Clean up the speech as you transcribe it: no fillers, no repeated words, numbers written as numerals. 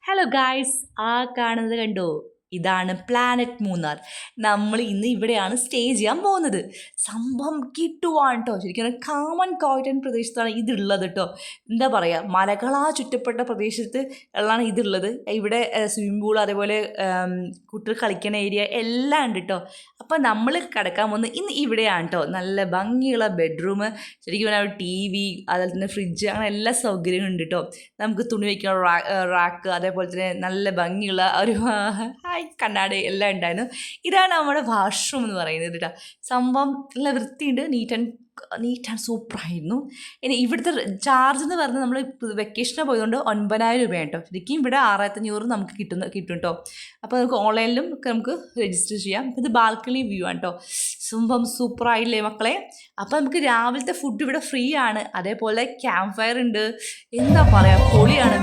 Hello guys, ആ കാണുന്നത് കണ്ടോ? ഇതാണ് പ്ലാനറ്റ് മൂന്നാർ. നമ്മൾ ഇന്ന് ഇവിടെയാണ് സ്റ്റേ ചെയ്യാൻ പോകുന്നത്. സംഭവം കിട്ടുവാണ് കേട്ടോ. ശരിക്കും കാമൻ കോട്ടൺ പ്രദേശത്താണ് ഇതുള്ളത് കേട്ടോ. എന്താ പറയുക, മലകളാ ചുറ്റപ്പെട്ട പ്രദേശത്ത് ഉള്ളതാണ് ഇതുള്ളത്. ഇവിടെ സ്വിമ്മിംഗ് പൂൾ, അതേപോലെ കുട്ടികൾ കളിക്കുന്ന ഏരിയ എല്ലാം ഉണ്ട് കേട്ടോ. അപ്പം നമ്മൾ കിടക്കാൻ പോകുന്നത് ഇന്ന് ഇവിടെയാണ് കേട്ടോ. നല്ല ഭംഗിയുള്ള ബെഡ്റൂം, ശരിക്കും പറഞ്ഞാൽ ടി വി, അതുപോലെ തന്നെ ഫ്രിഡ്ജ്, അങ്ങനെ എല്ലാ സൗകര്യങ്ങളും ഉണ്ട് കേട്ടോ. നമുക്ക് തുണി വയ്ക്കുന്ന റാക്ക്, അതേപോലെ തന്നെ നല്ല ഭംഗിയുള്ള ഒരു കണ്ണാടി എല്ലാം ഉണ്ടായിരുന്നു. ഇതാണ് നമ്മുടെ വാഷ്റൂം എന്ന് പറയുന്നത് കേട്ടോ. സംഭവം നല്ല വൃത്തിയുണ്ട്, നീറ്റ് ആൻഡ് സൂപ്പറായിരുന്നു. ഇനി ഇവിടുത്തെ ചാർജ് എന്ന് പറഞ്ഞാൽ നമ്മൾ വെക്കേഷന് പോയതുകൊണ്ട് 9,000 രൂപയാണ് കേട്ടോ. ശരിക്കും ഇവിടെ 6,500 നമുക്ക് കിട്ടും കേട്ടോ. അപ്പോൾ നമുക്ക് ഓൺലൈനിലും ഒക്കെ നമുക്ക് രജിസ്റ്റർ ചെയ്യാം. ഇത് ബാൽക്കണി വ്യൂ ആണ് കേട്ടോ. സംഭവം സൂപ്പറായില്ലേ മക്കളെ? അപ്പോൾ നമുക്ക് രാവിലത്തെ ഫുഡ് ഇവിടെ ഫ്രീ ആണ്. അതേപോലെ ക്യാമ്പ് ഫയർ ഉണ്ട്. എന്താ പറയുക, പൊളിയാണ്.